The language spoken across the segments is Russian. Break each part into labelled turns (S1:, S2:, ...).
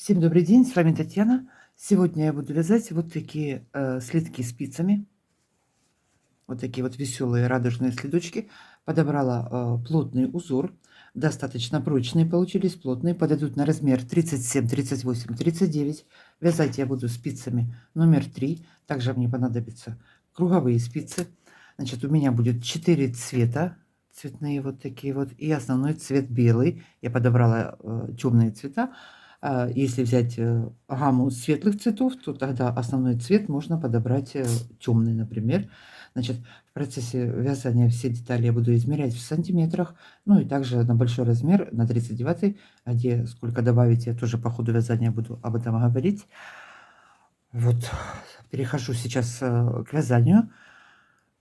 S1: Всем добрый день, с вами Татьяна. Сегодня я буду вязать вот такие следки спицами. Вот такие вот веселые радужные следочки. Подобрала плотный узор. Достаточно прочные получились, плотные. Подойдут на размер 37, 38, 39. Вязать я буду спицами номер 3. Также мне понадобятся круговые спицы. Значит, у меня будет 4 цвета. Цветные вот такие вот. И основной цвет белый. Я подобрала темные цвета. Если взять гамму светлых цветов, то тогда основной цвет можно подобрать темный, например. Значит, в процессе вязания все детали я буду измерять в сантиметрах. Ну и также на большой размер, на 39, где сколько добавить, я тоже по ходу вязания буду об этом говорить. Вот, перехожу сейчас к вязанию.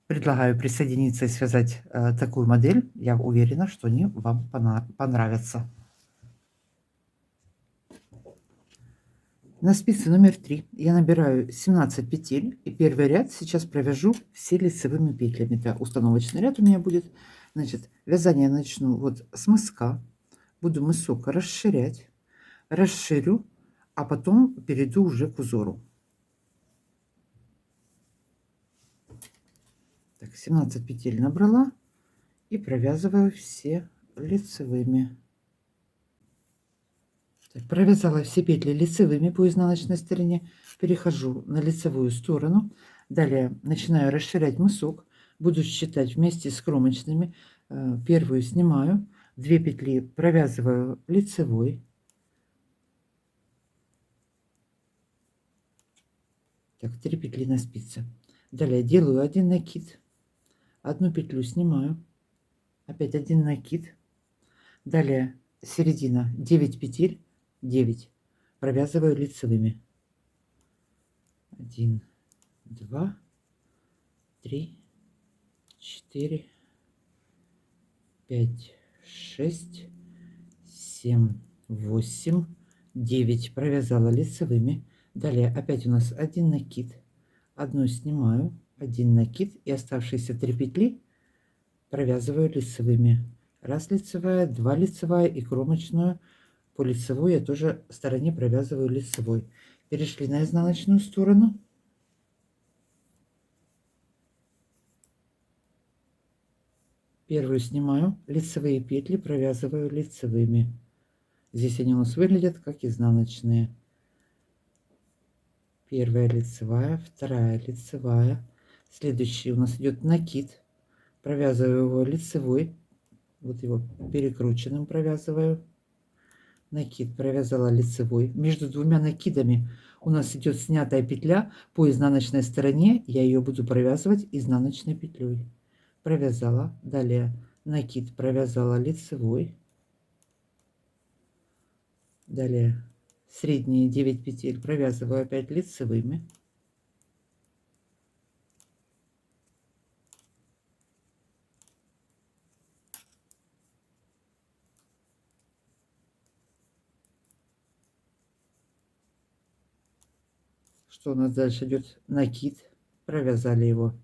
S1: Предлагаю присоединиться и связать такую модель. Я уверена, что они вам понравятся. На спице номер 3 я набираю 17 петель, и первый ряд сейчас провяжу все лицевыми петлями. Это установочный ряд у меня будет. Значит, вязание начну вот с мыска, буду мысок расширять, расширю, а потом перейду уже к узору. Так, 17 петель набрала и провязываю все лицевыми. Провязала все петли лицевыми по изнаночной стороне, перехожу на лицевую сторону, далее начинаю расширять мысок, буду считать вместе с кромочными. Первую снимаю, 2 петли провязываю лицевой, так, 3 петли на спице, далее делаю 1 накид, 1 петлю снимаю, опять 1 накид, далее середина, 9 петель, 9 провязываю лицевыми, 1, 2, 3, 4, 5, 6, 7, 8, 9 провязала лицевыми. Далее опять у нас 1 накид, 1 снимаю, 1 накид и оставшиеся 3 петли провязываю лицевыми. 1 лицевая, 2 лицевая и кромочную. По лицевой я тоже стороне провязываю лицевой. Перешли на изнаночную сторону. Первую снимаю, лицевые петли провязываю лицевыми. Здесь они у нас выглядят как изнаночные. Первая лицевая, вторая лицевая. Следующий у нас идет накид. Провязываю его лицевой. Вот его перекрученным провязываю. Накид провязала лицевой. Между двумя накидами у нас идет снятая петля по изнаночной стороне. Я ее буду провязывать изнаночной петлей. Провязала, далее накид провязала лицевой, далее средние 9 петель провязываю опять лицевыми, что у нас дальше идет накид, провязали его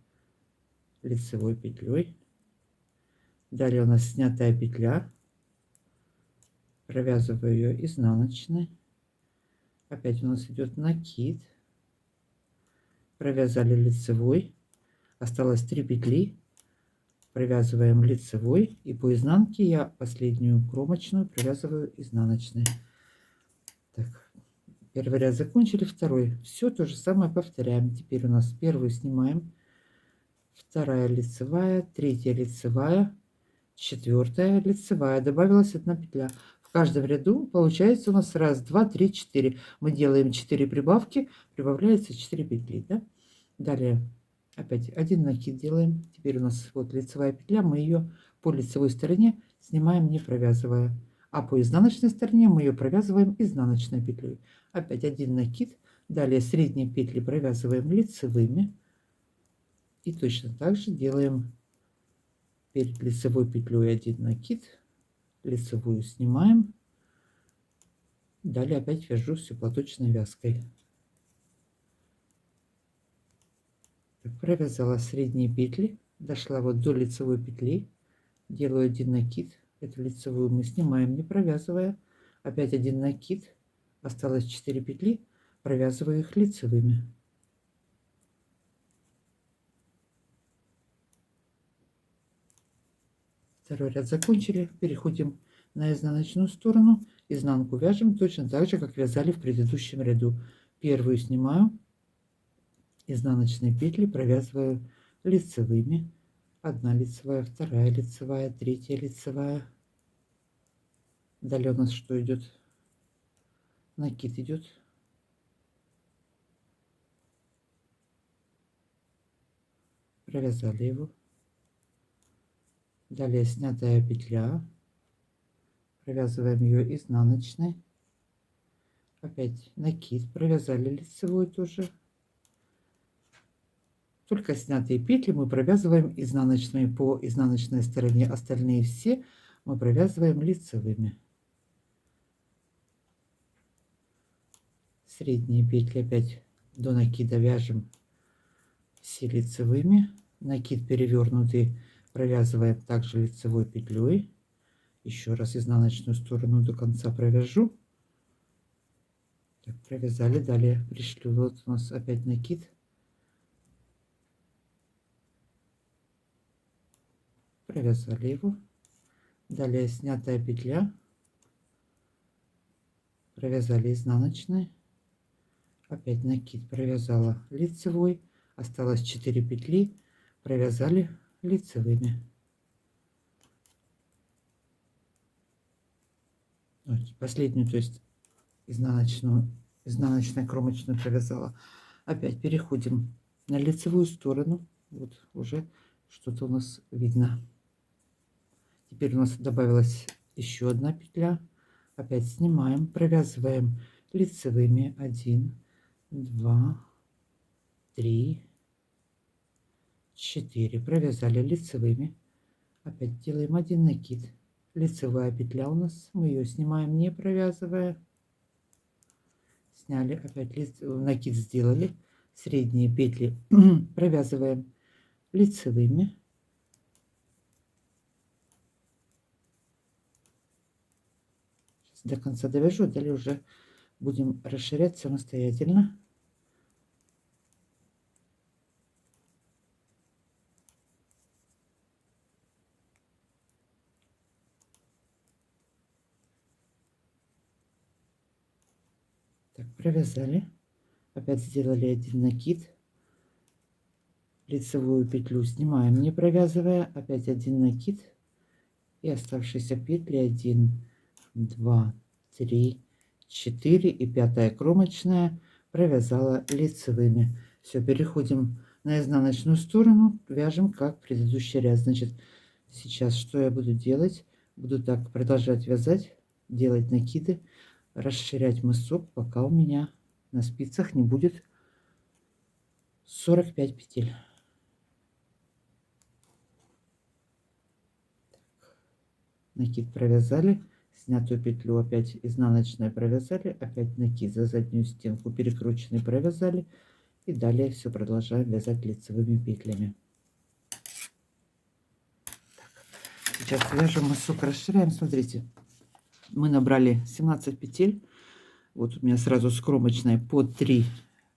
S1: лицевой петлей, далее у нас снятая петля, провязываю ее изнаночной, опять у нас идет накид, провязали лицевой, осталось 3 петли, провязываем лицевой, и по изнанке я последнюю кромочную провязываю изнаночной. Так, первый ряд закончили, второй. Все то же самое повторяем. Теперь у нас первую снимаем, вторая лицевая, третья лицевая, четвертая лицевая, добавилась 1 петля. В каждом ряду получается у нас 1, 2, 3, 4. Мы делаем 4 прибавки, прибавляется 4 петли, да? Далее опять 1 накид делаем. Теперь у нас вот лицевая петля, мы ее по лицевой стороне снимаем, не провязывая, а по изнаночной стороне мы ее провязываем изнаночной петлей. Опять 1 накид, далее средние петли провязываем лицевыми, и точно так же делаем перед лицевой петлей 1 накид, лицевую снимаем, далее опять вяжу все платочной вязкой. Так, провязала средние петли, дошла вот до лицевой петли, делаю 1 накид, эту лицевую мы снимаем, не провязывая, опять 1 накид, Осталось 4 петли, провязываю их лицевыми. Второй ряд закончили, переходим на изнаночную сторону, изнанку вяжем точно так же, как вязали в предыдущем ряду. Первую снимаю, изнаночные петли провязываю лицевыми. Одна лицевая, вторая лицевая, третья лицевая. Далее у нас что идет? Накид идет. Провязали его. Далее снятая петля. Провязываем ее изнаночной. Опять накид. Провязали лицевой тоже. Только снятые петли мы провязываем изнаночными по изнаночной стороне. Остальные все мы провязываем лицевыми. Средние петли опять до накида вяжем все лицевыми. Накид перевернутый провязываем также лицевой петлей. Еще раз изнаночную сторону до конца провяжу. Так, провязали, далее пришлю. Вот у нас опять накид. Провязали его. Далее снятая петля. Провязали изнаночной. Опять накид, провязала лицевой. Осталось 4 петли. Провязали лицевыми. Вот, последнюю, то есть изнаночную кромочную провязала. Опять переходим на лицевую сторону. Вот уже что-то у нас видно. Теперь у нас добавилась еще одна петля. Опять снимаем, провязываем лицевыми 1, 2, 3, 4. Провязали лицевыми. Опять делаем один накид. Лицевая петля у нас, мы ее снимаем, не провязывая. Сняли, опять накид сделали. Средние петли провязываем лицевыми. Сейчас до конца довяжу, далее уже будем расширять самостоятельно. Так, провязали. Опять сделали один накид. Лицевую петлю снимаем, не провязывая. Опять один накид. И оставшиеся петли 1, 2, 3, 4 и 5-я кромочная провязала лицевыми. Все, переходим на изнаночную сторону. Вяжем как предыдущий ряд. Значит, сейчас что я буду делать? Буду так продолжать вязать, делать накиды, расширять мысок, пока у меня на спицах не будет 45 петель. Накид провязали, снятую петлю опять изнаночной провязали, опять накид за заднюю стенку перекрученный провязали, и далее все продолжаем вязать лицевыми петлями. Так, сейчас вяжем мысок, расширяем. Смотрите, мы набрали 17 петель. Вот у меня сразу с кромочной по 3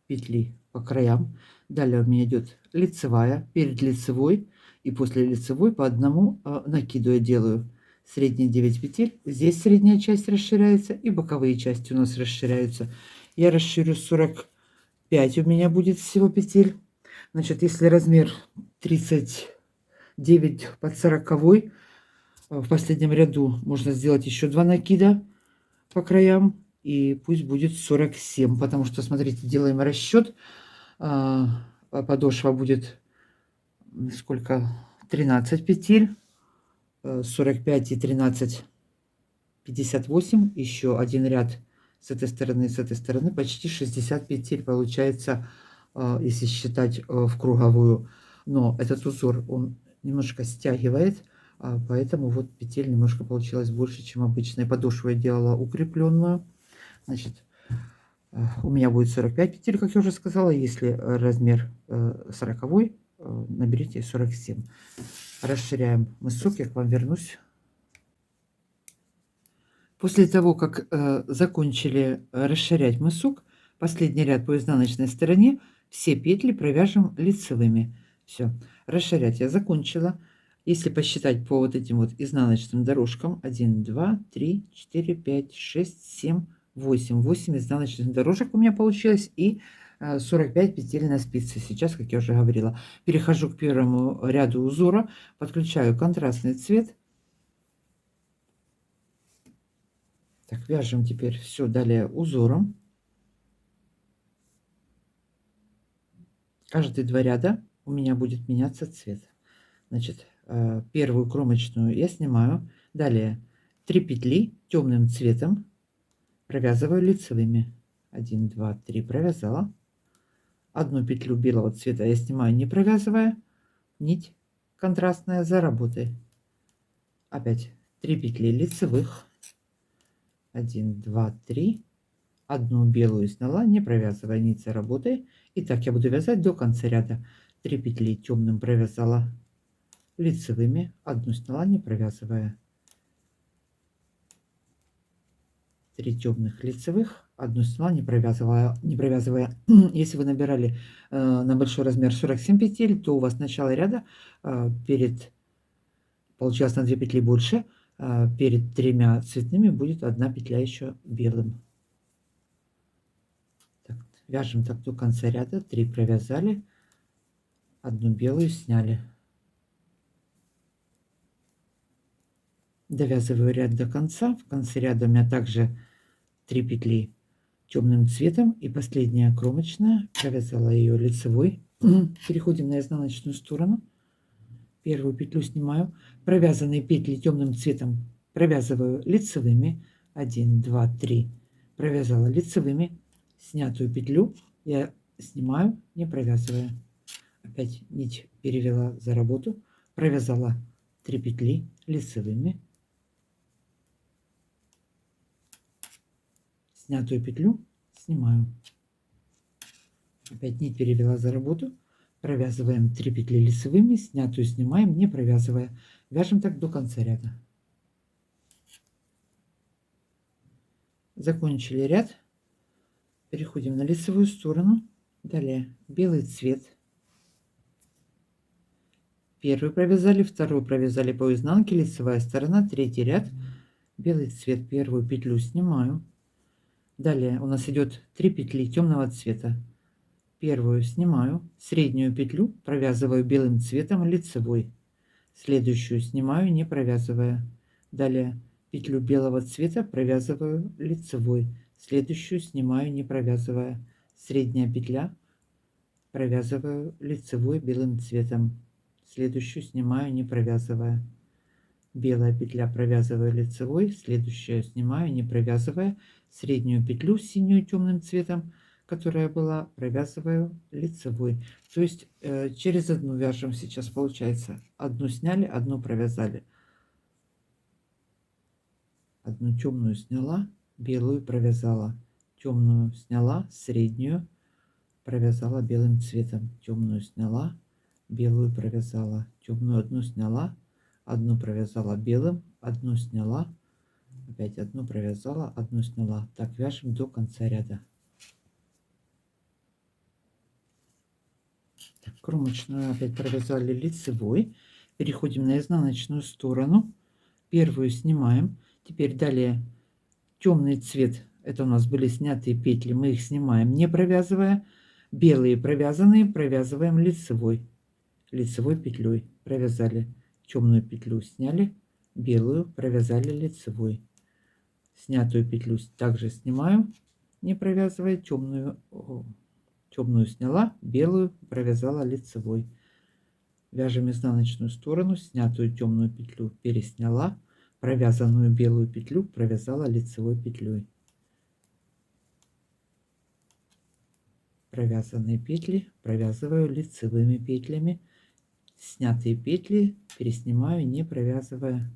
S1: петли по краям. Далее у меня идет лицевая, перед лицевой и после лицевой по одному накиду я делаю. Средние 9 петель. Здесь средняя часть расширяется и боковые части у нас расширяются. Я расширю 45 у меня будет всего петель. Значит, если размер 39 под 40, в последнем ряду можно сделать еще 2 накида по краям. И пусть будет 47, потому что, смотрите, делаем расчет. Подошва будет сколько? 13 петель. 45 и 13, 58. Еще один ряд с этой стороны и с этой стороны. Почти 60 петель получается, если считать в круговую. Но этот узор, он немножко стягивает. Поэтому вот петель немножко получилось больше, чем обычно. Подошву я делала укрепленную. Значит, у меня будет 45 петель, как я уже сказала. Если размер 40, наберите 47. Расширяем мысок, я к вам вернусь. После того, как закончили расширять мысок, последний ряд по изнаночной стороне, все петли провяжем лицевыми. Все, расширять я закончила. Если посчитать по вот этим вот изнаночным дорожкам, 1, 2, 3, 4, 5, 6, 7, 8. 8 изнаночных дорожек у меня получилось и 45 петель на спице. Сейчас, как я уже говорила, перехожу к первому ряду узора, подключаю контрастный цвет. Так, вяжем теперь все далее узором. Каждые 2 ряда у меня будет меняться цвет. Значит, первую кромочную я снимаю. Далее 3 петли темным цветом провязываю лицевыми. 1, 2, 3 провязала. Одну петлю белого цвета я снимаю, не провязывая. Нить контрастная за работой. Опять 3 петли лицевых. 1, 2, 3. Одну белую сняла, не провязывая нить за работой. И так я буду вязать до конца ряда. 3 петли темным провязала лицевыми, одну сняла, не провязывая. 3 темных лицевых, одну сняла, не провязывая. Если вы набирали на большой размер 47 петель, то у вас начало ряда получилось на 2 петли больше, перед 3 цветными будет 1 петля еще белым. Так, вяжем так до конца ряда. 3 провязали, одну белую сняли. Довязываю ряд до конца. В конце ряда у меня также 3 петли темным цветом и последняя кромочная. Провязала ее лицевой. Переходим на изнаночную сторону. Первую петлю снимаю. Провязанные петли темным цветом провязываю лицевыми. 1, 2, 3. Провязала лицевыми. Снятую петлю я снимаю, не провязывая. Опять нить перевела за работу. Провязала 3 петли лицевыми. Снятую петлю снимаю. Опять нить перевела за работу. Провязываем 3 петли лицевыми, снятую снимаем, не провязывая. Вяжем так до конца ряда. Закончили ряд. Переходим на лицевую сторону. Далее белый цвет. Первый провязали, второй провязали по изнанке, лицевая сторона, третий ряд. Белый цвет, первую петлю снимаю. Далее у нас идет 3 петли темного цвета. Первую снимаю, среднюю петлю провязываю белым цветом лицевой. Следующую снимаю, не провязывая. Далее петлю белого цвета провязываю лицевой. Следующую снимаю, не провязывая. Средняя петля провязываю лицевой белым цветом. Следующую снимаю, не провязывая. Белая петля провязываю лицевой. Следующую снимаю, не провязывая. Среднюю петлю синюю темным цветом, которая была, провязываю лицевой. То есть через одну вяжем сейчас, получается. Одну сняли, одну провязали. Одну темную сняла, белую провязала. Темную сняла, среднюю провязала белым цветом. Темную сняла, белую провязала. Темную одну сняла, одну провязала белым, одну сняла, опять одну провязала, одну сняла. Так вяжем до конца ряда. Так, кромочную опять провязали лицевой. Переходим на изнаночную сторону. Первую снимаем. Теперь далее темный цвет. Это у нас были снятые петли. Мы их снимаем, не провязывая. Белые провязанные провязываем лицевой. Лицевой петлей провязали. Темную петлю сняли. Белую провязали лицевой. Снятую петлю также снимаю, не провязывая. Темную сняла, белую провязала лицевой. Вяжем изнаночную сторону, снятую темную петлю пересняла, провязанную белую петлю провязала лицевой петлей. Провязанные петли провязываю лицевыми петлями. Снятые петли переснимаю, не провязывая.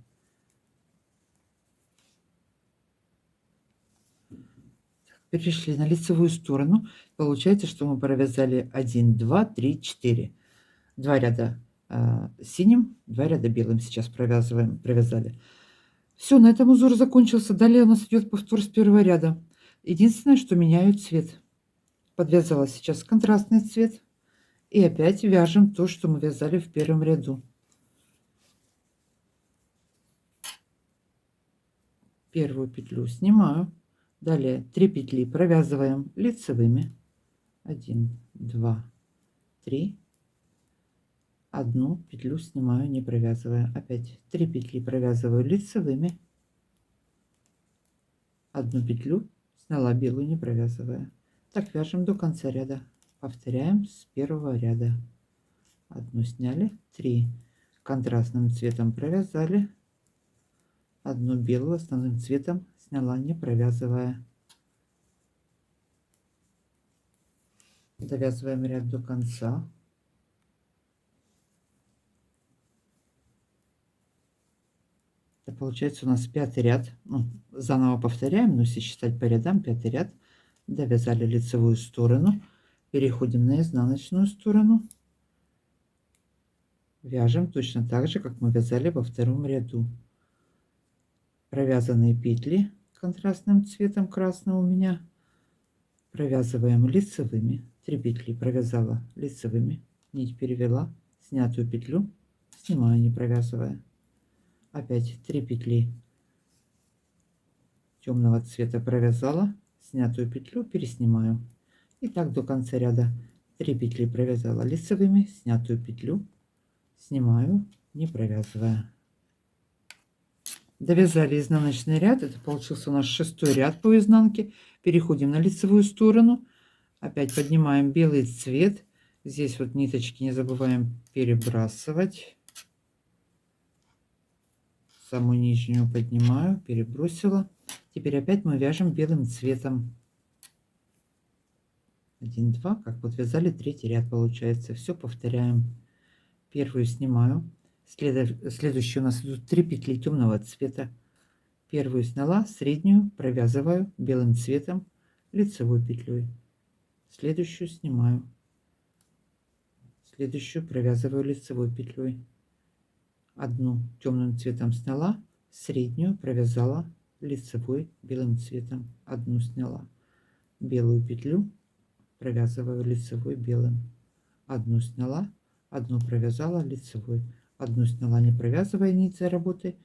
S1: Перешли на лицевую сторону. Получается, что мы провязали 1, 2, 3, 4. 2 ряда синим, 2 ряда белым сейчас провязали. Все, на этом узор закончился. Далее у нас идет повтор с первого ряда. Единственное, что меняю цвет. Подвязала сейчас контрастный цвет. И опять вяжем то, что мы вязали в первом ряду. Первую петлю снимаю. Далее 3 петли провязываем лицевыми. 1, 2, 3. Одну петлю снимаю, не провязывая. Опять 3 петли провязываю лицевыми. Одну петлю сняла белую, не провязывая. Так вяжем до конца ряда. Повторяем с первого ряда. Одну сняли, 3 контрастным цветом провязали, одну белую основным цветом сняла, не провязывая. Довязываем ряд до конца. Это получается у нас 5-й ряд. Ну, заново повторяем, но если считать по рядам, 5-й ряд. Довязали лицевую сторону, переходим на изнаночную сторону. Вяжем точно так же, как мы вязали во втором ряду. Провязанные петли контрастным цветом красным у меня провязываем лицевыми. 3 петли провязала лицевыми, нить перевела, снятую петлю снимаю, не провязывая. Опять 3 петли темного цвета провязала, снятую петлю переснимаю. И так до конца ряда. 3 петли провязала лицевыми, снятую петлю снимаю, не провязывая. Довязали изнаночный ряд. Это получился у нас 6-й ряд по изнанке. Переходим на лицевую сторону. Опять поднимаем белый цвет. Здесь вот ниточки не забываем перебрасывать. Саму нижнюю поднимаю, перебросила. Теперь опять мы вяжем белым цветом. 1, 2, как вот вязали 3-й ряд получается. Все повторяем. Первую снимаю. Следующие у нас идут 3 петли темного цвета. Первую сняла, среднюю провязываю белым цветом лицевой петлей. Следующую снимаю. Следующую провязываю лицевой петлей. Одну темным цветом сняла, среднюю провязала лицевой белым цветом. Одну сняла, белую петлю провязываю лицевой белым. Одну сняла, одну провязала лицевой. Одну сняла, не провязывая нить за работой.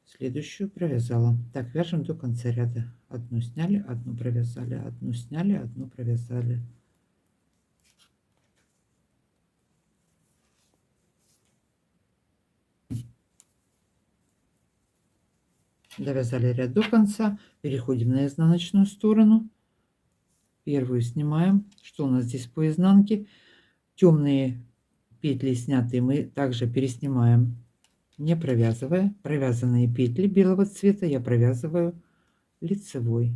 S1: Следующую провязала. Так вяжем до конца ряда. Одну сняли, одну провязали, одну сняли, одну провязали. Довязали ряд до конца. Переходим на изнаночную сторону. Первую снимаем. Что у нас здесь по изнанке? Темные петли снятые мы также переснимаем, не провязывая. Провязанные петли белого цвета я провязываю лицевой.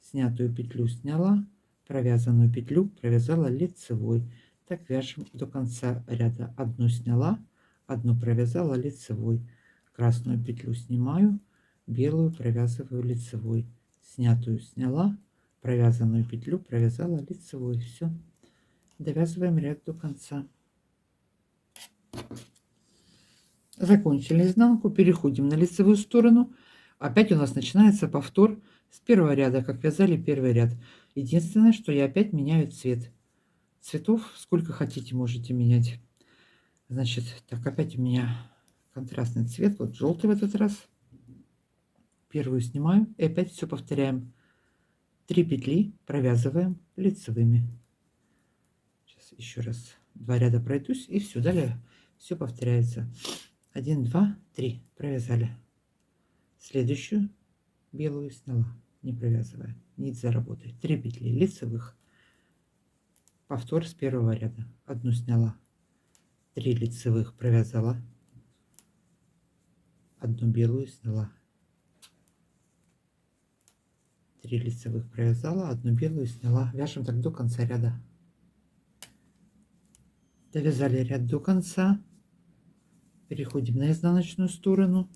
S1: Снятую петлю сняла, провязанную петлю провязала лицевой. Так вяжем до конца ряда. Одну сняла, одну провязала лицевой. Красную петлю снимаю, белую провязываю лицевой. Снятую сняла, провязанную петлю провязала лицевой. Все. Довязываем ряд до конца. Закончили изнанку, переходим на лицевую сторону. Опять у нас начинается повтор с первого ряда, как вязали первый ряд. Единственное, что я опять меняю цвет. Цветов сколько хотите можете менять. Значит, так опять у меня контрастный цвет, вот желтый в этот раз. Первую снимаю и опять все повторяем. 3 петли провязываем лицевыми. Сейчас еще раз 2 ряда пройдусь и все, далее все повторяется. 1, 2, 3 провязали. Следующую белую сняла, не провязывая, нить за работой. 3 петли лицевых. Повтор с первого ряда. Одну сняла, 3 лицевых провязала, одну белую сняла, 3 лицевых провязала, одну белую сняла. Вяжем так до конца ряда. Довязали ряд до конца. Переходим на изнаночную сторону.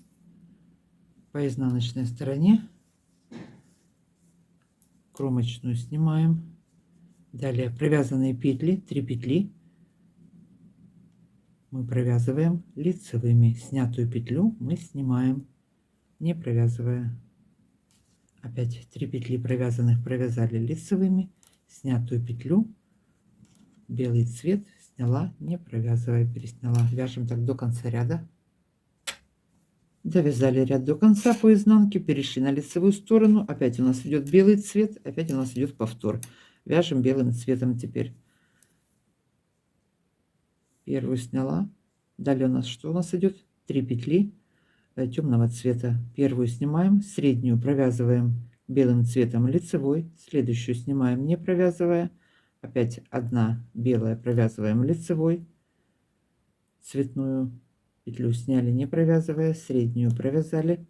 S1: По изнаночной стороне кромочную снимаем. Далее провязанные петли, 3 петли мы провязываем лицевыми. Снятую петлю мы снимаем, не провязывая. Опять 3 петли провязанных провязали лицевыми, снятую петлю, белый цвет сняла, не провязывая, пересняла. Вяжем так до конца ряда. Довязали ряд до конца по изнанке, перешли на лицевую сторону. Опять у нас идет белый цвет, опять у нас идет повтор. Вяжем белым цветом теперь. Первую сняла. Далее у нас что у нас идет? 3 петли темного цвета. Первую снимаем, среднюю провязываем белым цветом лицевой, следующую снимаем, не провязывая. Опять одна белая провязываем лицевой, цветную петлю сняли, не провязывая, среднюю провязали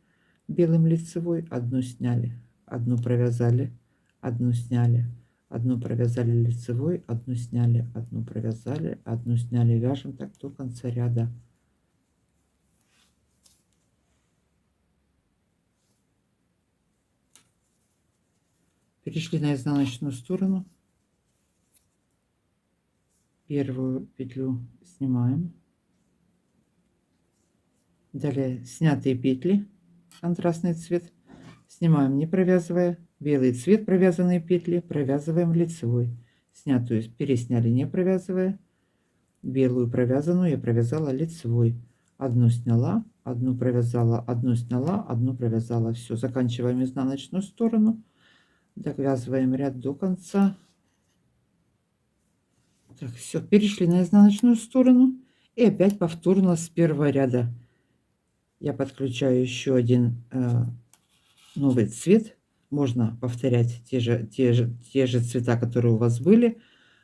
S1: белым лицевой, одну сняли, одну провязали, одну сняли, одну провязали лицевой, одну сняли, одну провязали, одну сняли. Вяжем так до конца ряда. Перешли на изнаночную сторону. Первую петлю снимаем. Далее снятые петли, контрастный цвет, снимаем, не провязывая. Белый цвет, провязанные петли, провязываем лицевой. Снятую пересняли, не провязывая. Белую провязанную я провязала лицевой. Одну сняла, одну провязала, одну сняла, одну провязала. Все, заканчиваем изнаночную сторону. Довязываем ряд до конца. Так, все, перешли на изнаночную сторону. И опять повторно с первого ряда я подключаю еще один новый цвет. Можно повторять те же цвета, которые у вас были,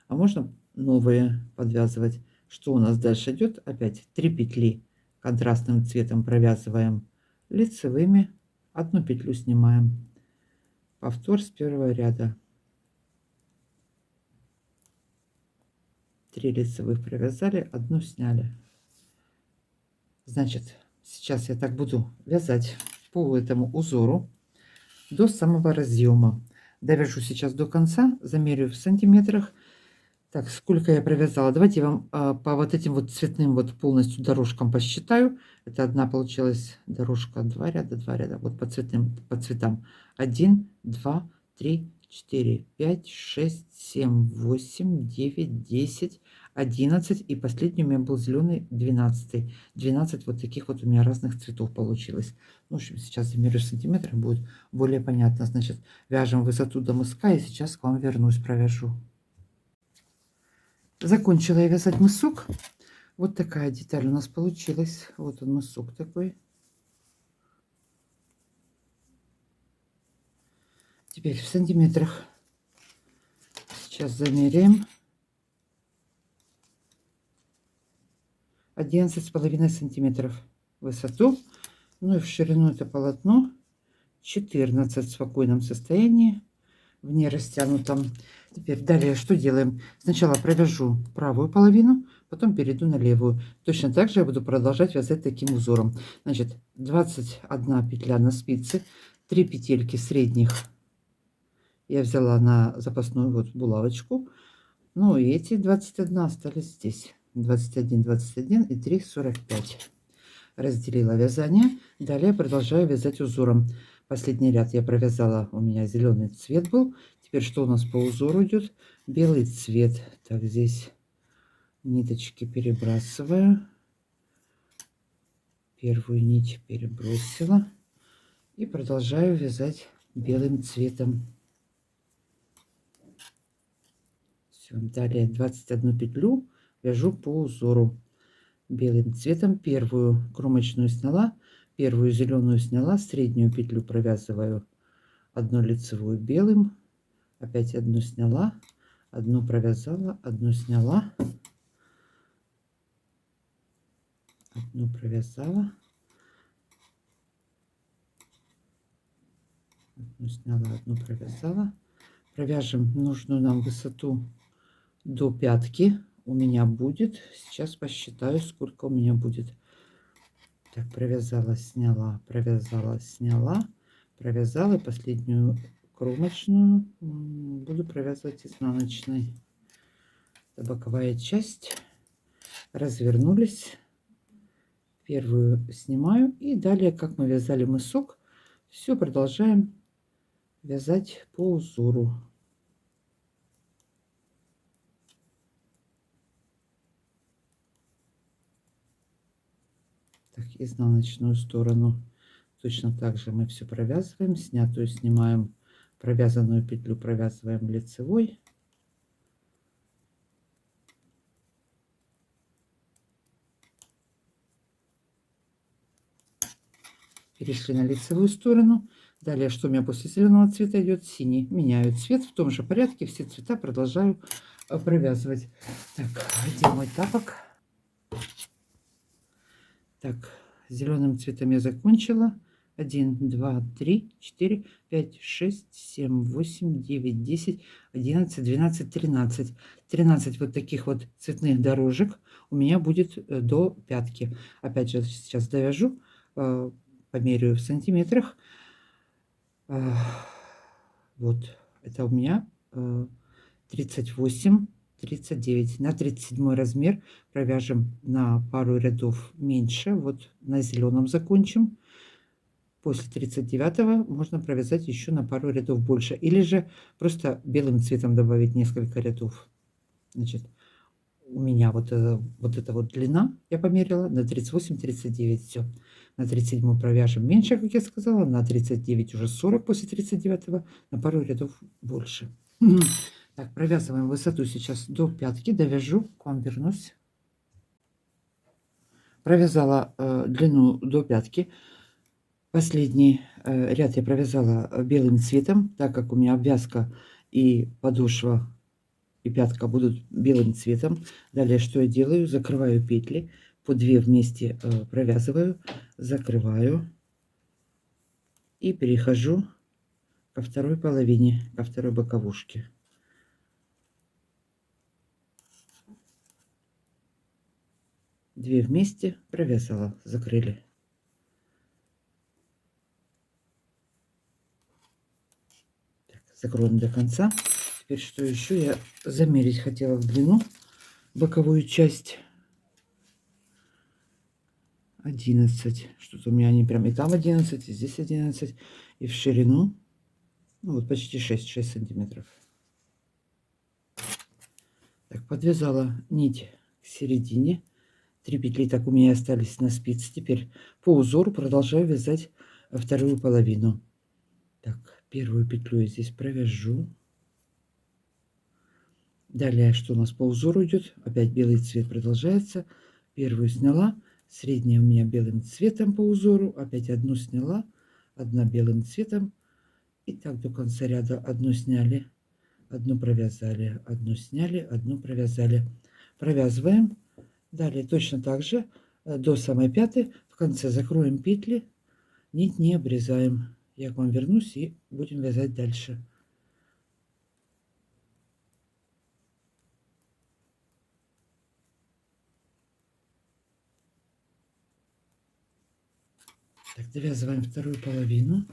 S1: а можно новые подвязывать. Что у нас дальше идет? Опять 3 петли контрастным цветом провязываем лицевыми, одну петлю снимаем. Повтор с первого ряда. 3 лицевых провязали, одну сняли. Значит, сейчас я так буду вязать по этому узору до самого разъема. Довяжу сейчас до конца, замерю в сантиметрах. Так, сколько я провязала? Давайте я вам по вот этим вот цветным вот полностью дорожкам посчитаю. Это одна получилась дорожка, 2 ряда. Вот по цветам. 1, 2, 3, 4, 5, 6, 7, 8, 9, 10, 11. И последний у меня был зеленый, 12. 12 вот таких вот у меня разных цветов получилось. Ну, в общем, сейчас замерю сантиметром, будет более понятно. Значит, вяжем высоту до мыска, и сейчас к вам вернусь, провяжу. Закончила я вязать мысок. Вот такая деталь у нас получилась. Вот он, мысок такой. Теперь в сантиметрах. Сейчас замеряем. 11,5 сантиметров высоту. Ну и в ширину это полотно 14 в спокойном состоянии, в нерастянутом. Теперь далее что делаем? Сначала провяжу правую половину, потом перейду на левую. Точно так же я буду продолжать вязать таким узором. Значит, 21 петля на спице, 3 петельки средних я взяла на запасную вот булавочку. Ну и эти 21 остались здесь. 21, 21 и 3, 45. Разделила вязание. Далее продолжаю вязать узором. Последний ряд я провязала, у меня зеленый цвет был. Теперь что у нас по узору идет? Белый цвет. Так, здесь ниточки перебрасываю. Первую нить перебросила. И продолжаю вязать белым цветом. Все, далее 21 петлю вяжу по узору. Белым цветом первую кромочную сняла, первую зеленую сняла, среднюю петлю провязываю одну лицевую белым, опять одну сняла, одну провязала, одну сняла, одну провязала, одну сняла, одну провязала. Провяжем нужную нам высоту до пятки. У меня будет, сейчас посчитаю, сколько у меня будет. Так, провязала, сняла, провязала, сняла, провязала, и последнюю кромочную буду провязывать изнаночной. Это боковая часть. развернулись. Первую снимаю. И далее, как мы вязали мысок, все продолжаем вязать по узору. Так, изнаночную сторону точно так же мы все провязываем. Снятую снимаем, провязанную петлю провязываем лицевой. Перешли на лицевую сторону. Далее, что у меня после зеленого цвета идет? Синий. Меняю цвет в том же порядке. Все цвета продолжаю провязывать. Так, где мой тапок? Так, зеленым цветом я закончила. 1, 2, 3, 4, 5, 6, 7, 8, 9, 10, 11, 12, 13. 13 вот таких вот цветных дорожек у меня будет до пятки. Опять же, сейчас довяжу, померяю в сантиметрах. Вот, это у меня 38, 39. На 37 размер провяжем на пару рядов меньше. Вот на зеленом закончим. После 39 можно провязать еще на пару рядов больше. Или же просто белым цветом добавить несколько рядов. Значит, у меня вот эта вот длина, я померила, на 38-39. Все. На 37 провяжем меньше, как я сказала. На 39 уже 40 после 39. На пару рядов больше. Так, провязываем высоту сейчас до пятки. Довяжу, к вам вернусь. Провязала длину до пятки. Последний ряд я провязала белым цветом, так как у меня обвязка и подошва и пятка будут белым цветом. Далее что я делаю? Закрываю петли, по 2 вместе провязываю, закрываю и перехожу ко второй половине, ко второй боковушке. Две вместе провязала, закрыли. Так, закроем до конца. Теперь что еще я замерить хотела в длину, боковую часть. 11. Что-то у меня они прям и там 11, и здесь 11. И в ширину, ну, вот почти 6 сантиметров. Так, подвязала нить к середине. 3 петли так у меня остались на спице. Теперь по узору продолжаю вязать вторую половину. Так, первую петлю я здесь провяжу. Далее, что у нас по узору идет? Опять белый цвет продолжается. Первую сняла. Средняя у меня белым цветом по узору. Опять одну сняла. Одна белым цветом. И так до конца ряда. Одну сняли, одну провязали, одну сняли, одну провязали. Провязываем. Далее точно так же до самой пятой. В конце закроем петли. Нить не обрезаем. Я к вам вернусь и будем вязать дальше. Так, довязываем вторую половину.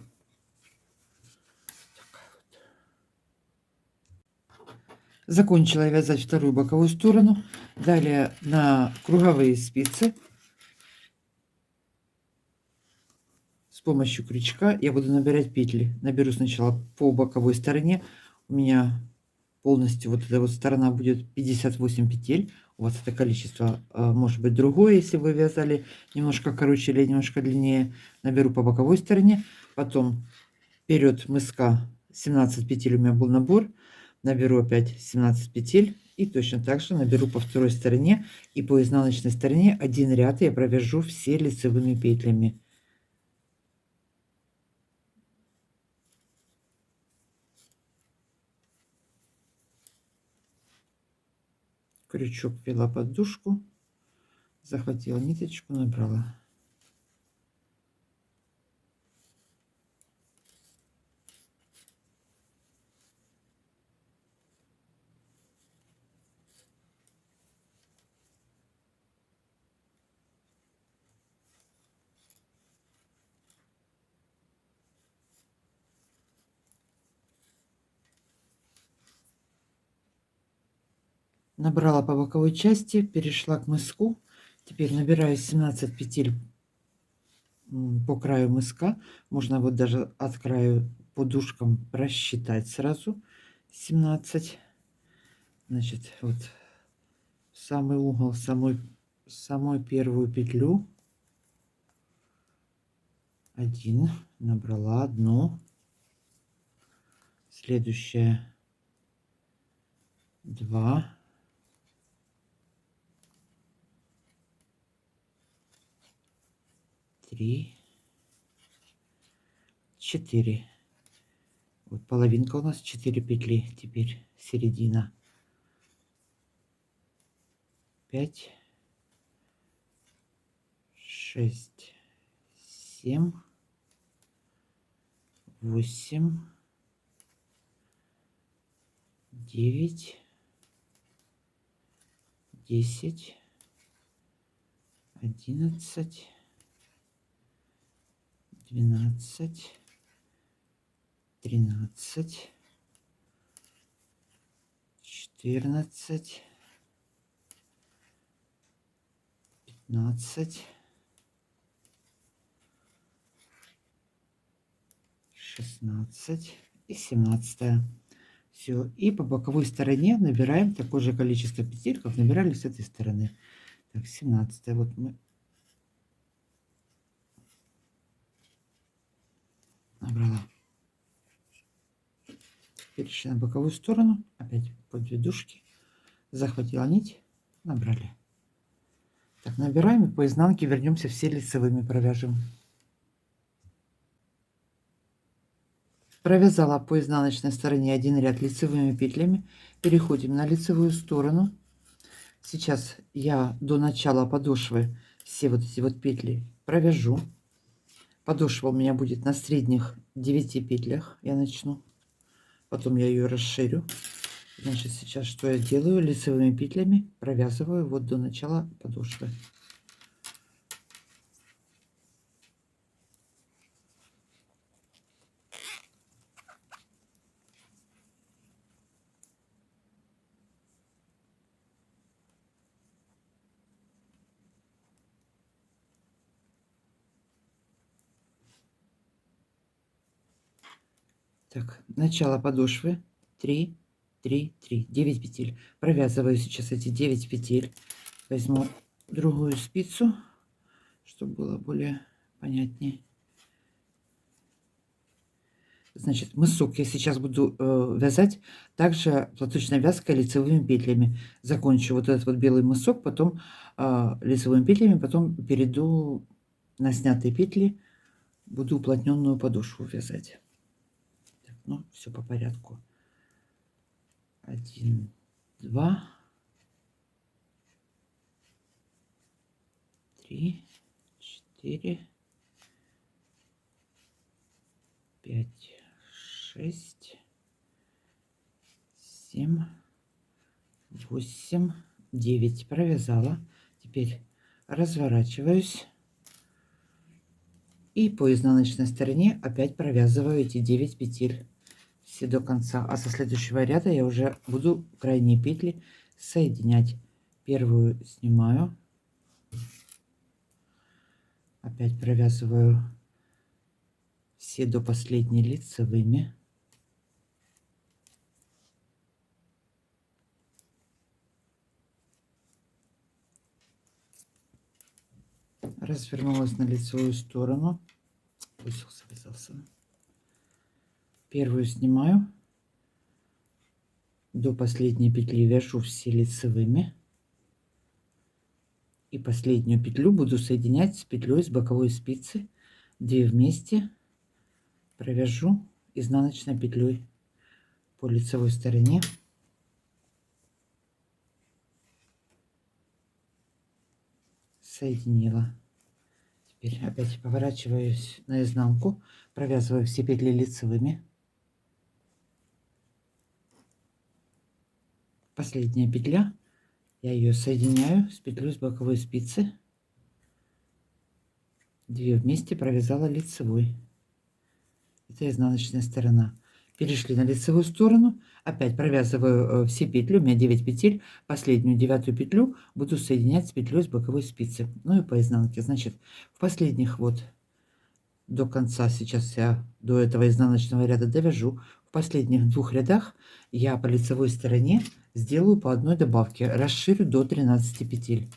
S1: Закончила я вязать вторую боковую сторону. Далее на круговые спицы с помощью крючка я буду набирать петли. Наберу сначала по боковой стороне. У меня полностью вот эта вот сторона будет 58 петель. У вас это количество может быть другое, если вы вязали немножко короче или немножко длиннее. Наберу по боковой стороне. Потом вперед мыска 17 петель у меня был набор. Наберу опять 17 петель и точно так же наберу по второй стороне, и по изнаночной стороне один ряд я провяжу все лицевыми петлями. Крючок ввела подушку, захватила ниточку, набрала. Набрала по боковой части, перешла к мыску. Теперь набираю 17 петель по краю мыска. Можно вот даже от краю подушкам просчитать сразу 17. Значит, вот в самый угол, самую первую петлю. 1, набрала одну. Следующая 2. 3, 4. Вот половинка у нас 4 петли. Теперь середина. 5, 6, 7, 8, 9, 10, 11, 12, 13, 14, 15, 16 и 17. Все. И по боковой стороне набираем такое же количество петель, как набирали с этой стороны. Так, 17. Вот мы набрала. Перешли на боковую сторону. Опять по 2 дужки. Захватила нить. Набрали. Так, набираем и по изнанке вернемся, все лицевыми провяжем. Провязала по изнаночной стороне один ряд лицевыми петлями. Переходим на лицевую сторону. Сейчас я до начала подошвы все вот эти вот петли провяжу. Подошва у меня будет на средних 9 петлях. Я начну. Потом я ее расширю. Значит, сейчас что я делаю? Лицевыми петлями провязываю вот до начала подошвы. Так, начало подошвы 3, 3, 3, 9 петель. Провязываю сейчас эти 9 петель. Возьму другую спицу, чтобы было более понятнее. Значит, мысок я сейчас буду вязать также платочной вязкой лицевыми петлями. Закончу вот этот вот белый мысок, потом лицевыми петлями, потом перейду на снятые петли, буду уплотненную подошву вязать. Так, ну, все по порядку. 1, 2, 3, 4, 5, 6, 7, 8, 9. Провязала. Теперь разворачиваюсь. И по изнаночной стороне опять провязываю эти 9 петель. Все до конца. А со следующего ряда я уже буду крайние петли соединять. Первую снимаю. Опять провязываю все до последней лицевыми. Развернулась на лицевую сторону. Узел связался. Первую снимаю. До последней петли вяжу все лицевыми. И последнюю петлю буду соединять с петлей с боковой спицы. 2 вместе провяжу изнаночной петлей по лицевой стороне. Соединила. Теперь опять поворачиваюсь наизнанку, провязываю все петли лицевыми. Последняя петля, я ее соединяю с петлей с боковой спицы. 2 вместе провязала лицевой. Это изнаночная сторона. Перешли на лицевую сторону. Опять провязываю все петли. У меня 9 петель. Последнюю 9 петлю буду соединять с петлей с боковой спицы. Ну и по изнанке. Значит, в последних вот до конца, сейчас я до этого изнаночного ряда довяжу. В последних 2 рядах я по лицевой стороне сделаю по одной добавке. Расширю до 13 петель.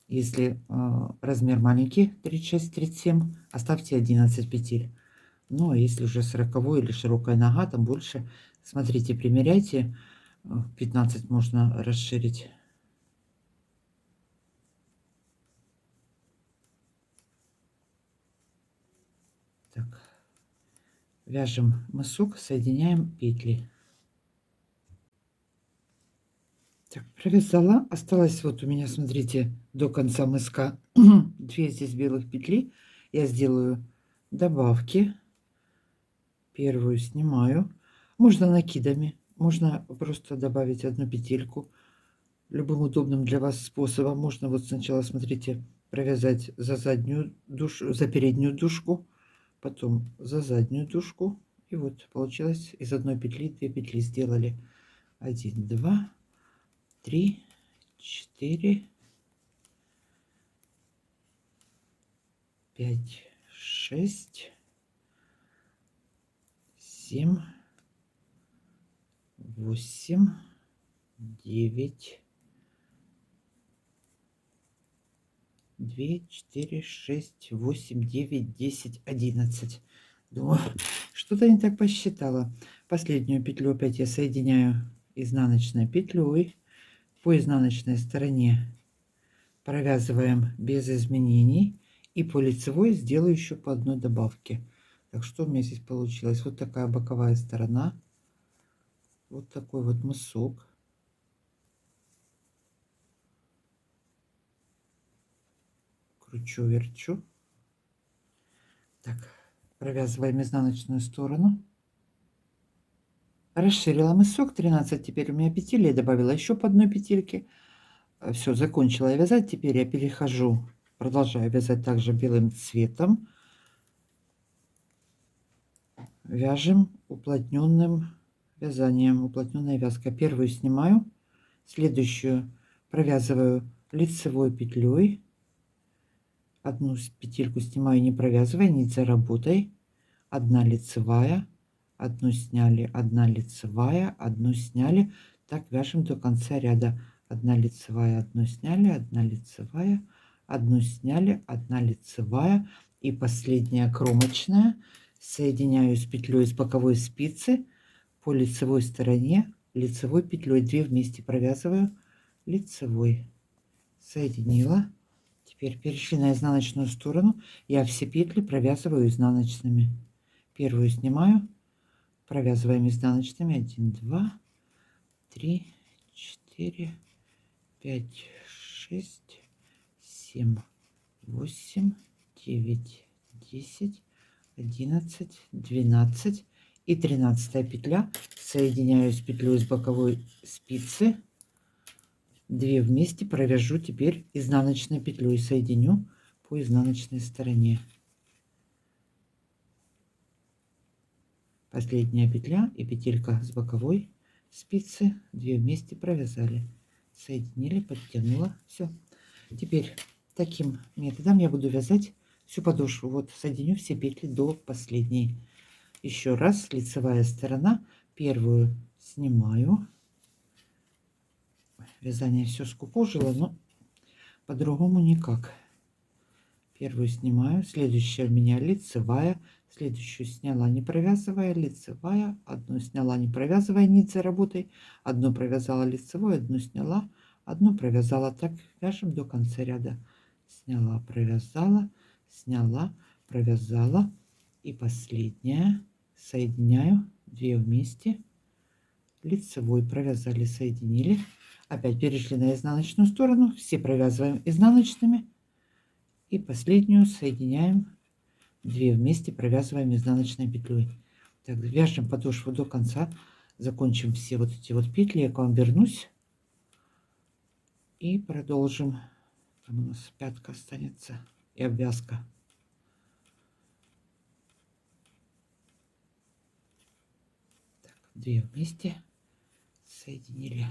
S1: Если размер маленький, 36-37, оставьте 11 петель. Ну, а если уже 40 или широкая нога, там больше, смотрите, примеряйте. 15 можно расширить. Так. Вяжем мысок, соединяем петли. Так, провязала. Осталось вот у меня, смотрите, до конца мыска 2 здесь белых петли. Я сделаю добавки. Первую снимаю. Можно накидами, можно просто добавить одну петельку. Любым удобным для вас способом. Можно вот сначала, смотрите, провязать за заднюю душу, за переднюю дужку, потом за заднюю дужку. И вот получилось из одной петли 2 петли сделали. 1, 2, 3, 4, 5, 6, 7, 8, 9, 2, 4, 6, 8, 9, 10, 11. Думаю, что-то не так посчитала. Последнюю петлю опять я соединяю изнаночной петлей. По изнаночной стороне провязываем без изменений. И по лицевой сделаю еще по одной добавке. Так что у меня здесь получилось? Вот такая боковая сторона. Вот такой вот мысок. Кручу, верчу. Так, провязываем изнаночную сторону. Расширила мысок 13. Теперь у меня петель. Я добавила еще по одной петельке. Все, закончила я вязать. Теперь я перехожу, продолжаю вязать также белым цветом. Вяжем уплотненным вязанием, уплотненная вязка. Первую снимаю, следующую провязываю лицевой петлей. Одну петельку снимаю, не провязывая, нить за работой. Одна лицевая, одну сняли, одна лицевая, одну сняли. Так вяжем до конца ряда. Одна лицевая, одну сняли, одна лицевая, одну сняли, одна лицевая. И последняя кромочная. Соединяю с петлей с боковой спицы по лицевой стороне лицевой петлей. 2 вместе провязываю лицевой. Соединила. Теперь перешли на изнаночную сторону. Я все петли провязываю изнаночными. Первую снимаю, провязываем изнаночными. 1, 2, 3, 4, 5, 6, 7, 8, 9, 10, 11, 12 и 13 петля. Соединяю с петлей с боковой спицы. 2 вместе провяжу теперь изнаночной петлей. Соединю по изнаночной стороне. Последняя петля и петелька с боковой спицы. 2 вместе провязали. Соединили, подтянула. Все. Теперь таким методом я буду вязать всю подошву. Вот соединю все петли до последней. Еще раз, лицевая сторона. Первую снимаю. Вязание все скукожило, но по-другому никак. Первую снимаю, следующая у меня лицевая, следующую сняла не провязывая, лицевая, одну сняла не провязывая, нить за работой, одну провязала лицевой, одну сняла, одну провязала. Так вяжем до конца ряда. Сняла, провязала, сняла, провязала. И последняя соединяю 2 вместе, лицевой провязали, соединили. Опять перешли на изнаночную сторону, все провязываем изнаночными. И последнюю соединяем 2 вместе, провязываем изнаночной петлей. Так, вяжем подошву до конца, закончим все вот эти вот петли, я к вам вернусь и продолжим. Там у нас пятка останется и обвязка. 2 вместе, соединили.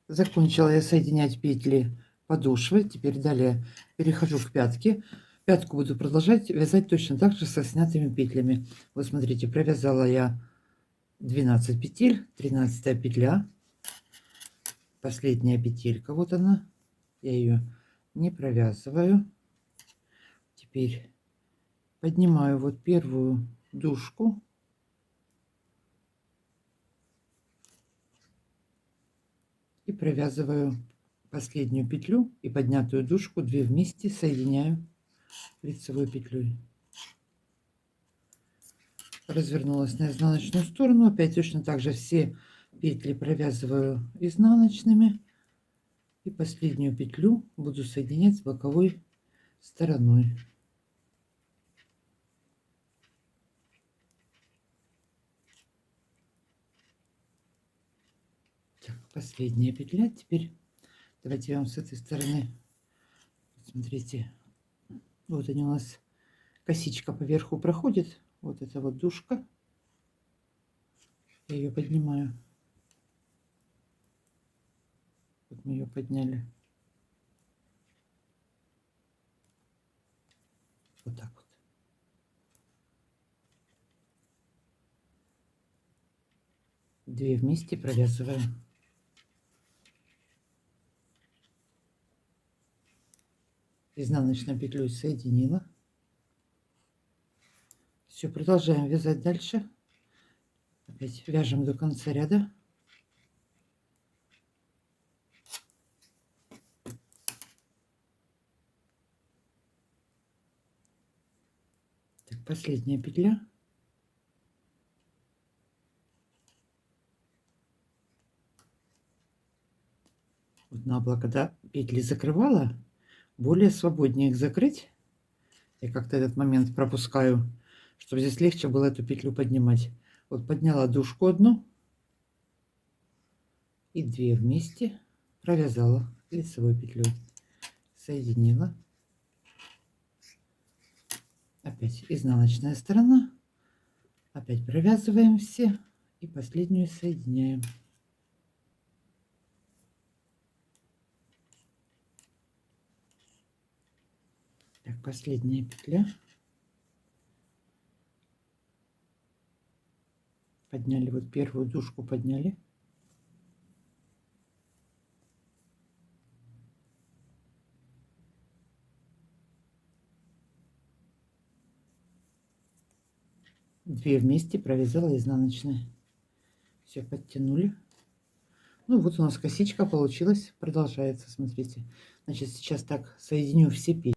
S1: Закончила я соединять петли подошвы. Теперь далее перехожу к пятке. Пятку буду продолжать вязать точно так же со снятыми петлями. Вот смотрите, провязала я 12 петель, 13 петля, последняя петелька, вот она, я ее не провязываю. Теперь поднимаю вот первую дужку, и провязываю последнюю петлю и поднятую дужку 2 вместе соединяю лицевой петлей. Развернулась на изнаночную сторону, опять точно так же все петли провязываю изнаночными и последнюю петлю буду соединять с боковой стороной. Так, последняя петля. Теперь давайте я вам с этой стороны, смотрите, вот они у нас, косичка поверху проходит, вот эта вот дужка, я ее поднимаю, вот мы ее подняли, вот так вот. Две вместе провязываем. Изнаночной петлей соединила. Все, продолжаем вязать дальше. Опять вяжем до конца ряда. Так, последняя петля. Вот на было, когда петли закрывала, более свободнее их закрыть. Я как-то этот момент пропускаю, чтобы здесь легче было эту петлю поднимать. Вот подняла дужку одну и 2 вместе провязала лицевой петлей, соединила. Опять изнаночная сторона, опять провязываем все и последнюю соединяем. Так, последняя петля. Подняли вот первую дужку, подняли. Две вместе провязала изнаночные. Все, подтянули. Ну вот у нас косичка получилась, продолжается, смотрите. Значит, сейчас так соединю все петли.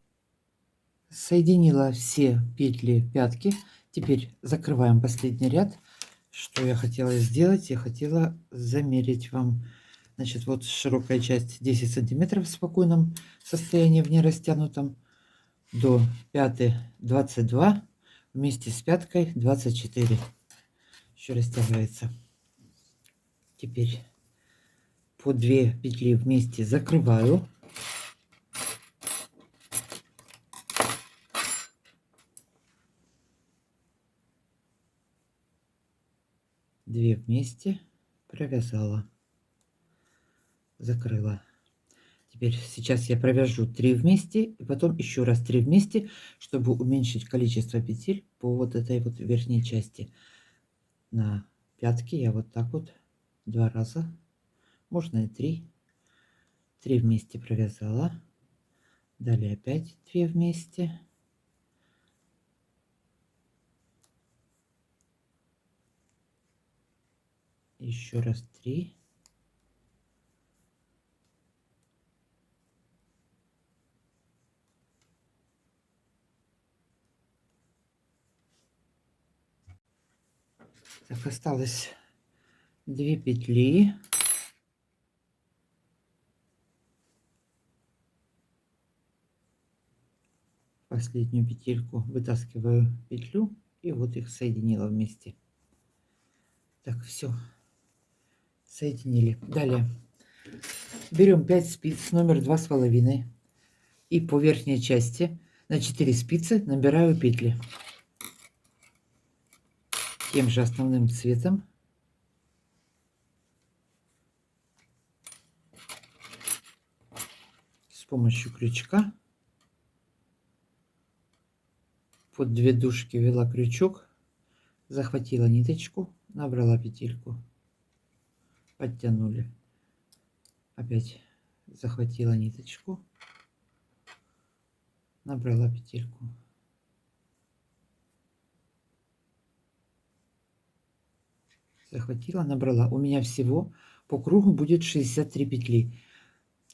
S1: Соединила все петли пятки. Теперь закрываем последний ряд. Что я хотела сделать? Я хотела замерить вам. Значит, вот широкая часть 10 сантиметров в спокойном состоянии, в нерастянутом. До пятой 22, вместе с пяткой 24. Еще растягивается. Теперь по 2 петли вместе закрываю. Две вместе провязала, закрыла. Теперь сейчас я провяжу 3 вместе и потом еще раз 3 вместе, чтобы уменьшить количество петель по вот этой вот верхней части. На пятке я вот так вот 2 раза, можно и 3 вместе провязала. Далее опять 2 вместе. Еще раз 3. Так, осталось 2 петли. Последнюю петельку вытаскиваю петлю и вот их соединила вместе. Так, все, соединили. Далее Берем 5 спиц, номер 2,5. И по верхней части на 4 спицы набираю петли. Тем же основным цветом. С помощью крючка. Под 2 дужки ввела крючок. Захватила ниточку, набрала петельку. Подтянули. Опять захватила ниточку. Набрала петельку. Захватила, набрала. У меня всего по кругу будет 63 петли.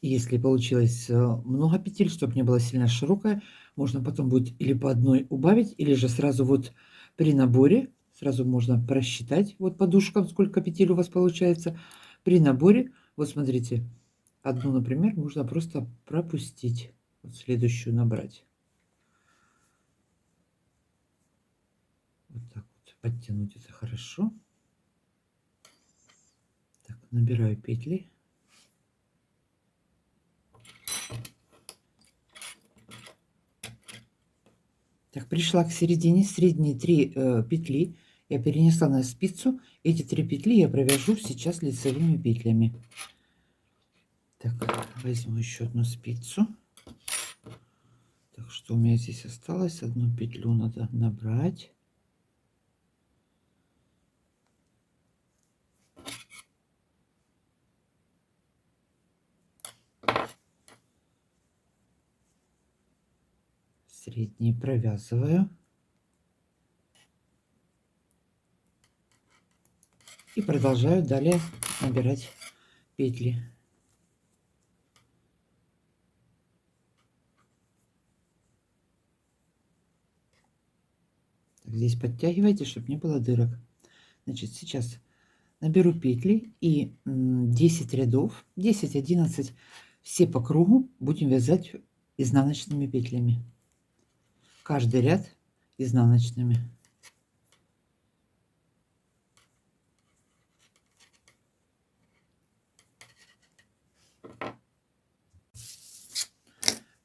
S1: Если получилось много петель, чтобы не было сильно широкое, можно потом будет или по одной убавить, или же сразу вот при наборе, сразу можно просчитать вот подушкам, сколько петель у вас получается. При наборе, вот смотрите, одну, например, можно просто пропустить, вот следующую набрать. Вот так вот подтянуть это хорошо. Так, набираю петли. Так, пришла к середине, средние 3 петли я перенесла на спицу. Эти 3 петли я провяжу сейчас лицевыми петлями. Так, возьму еще одну спицу. Так, что у меня здесь осталось? Одну петлю надо набрать. Средние провязываю. И продолжаю далее набирать петли. Так, здесь подтягивайте, чтобы не было дырок. Значит, сейчас наберу петли и 10 рядов, 10-11, все по кругу будем вязать изнаночными петлями. Каждый ряд изнаночными.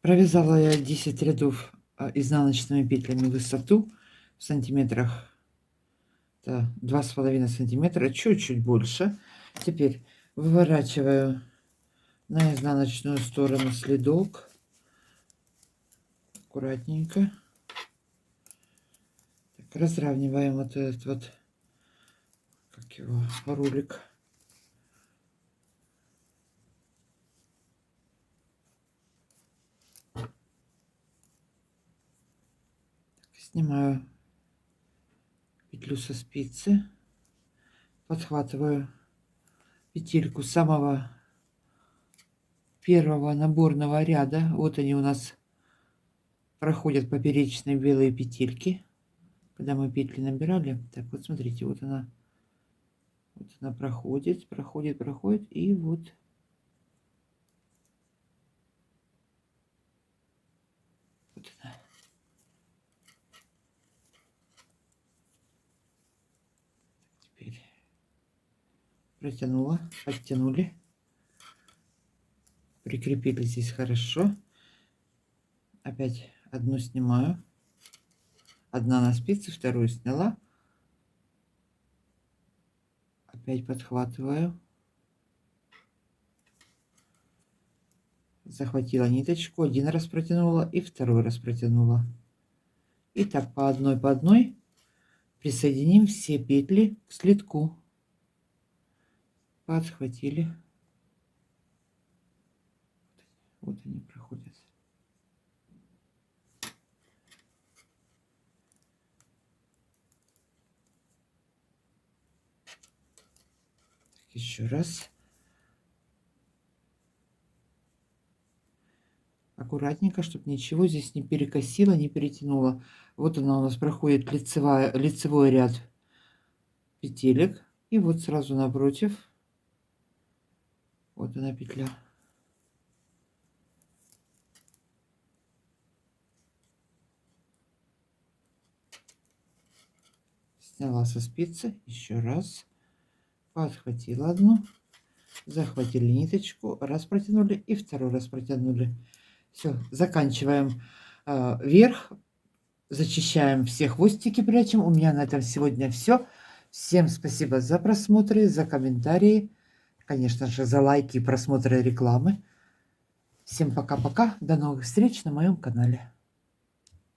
S1: Провязала я 10 рядов изнаночными петлями высоту в сантиметрах. 2,5 сантиметра, чуть-чуть больше. Теперь выворачиваю на изнаночную сторону следок. Аккуратненько. Так, разравниваем вот этот вот, как его, рулик. Снимаю петлю со спицы, подхватываю петельку самого первого наборного ряда. Вот они у нас проходят поперечные белые петельки, когда мы петли набирали. Так, вот смотрите, вот она проходит, проходит, и вот она. Теперь протянула, оттянули, прикрепили здесь хорошо. Опять одну снимаю, одна на спице, вторую сняла, опять подхватываю, захватила ниточку, один раз протянула и второй раз протянула. И так по одной присоединим все петли к следку. Подхватили. Вот они проходят. Еще раз. Аккуратненько, чтобы ничего здесь не перекосило, не перетянуло. Вот она у нас проходит лицевой ряд петелек. И вот сразу напротив. Вот она петля. Сняла со спицы. Еще раз. Подхватила одну. захватили ниточку, раз протянули и второй раз протянули. Все, заканчиваем вверх, зачищаем все хвостики, прячем. У меня на этом сегодня все. Всем спасибо за просмотры, за комментарии, конечно же, за лайки, просмотры, рекламы. Всем пока-пока, до новых встреч на моем канале.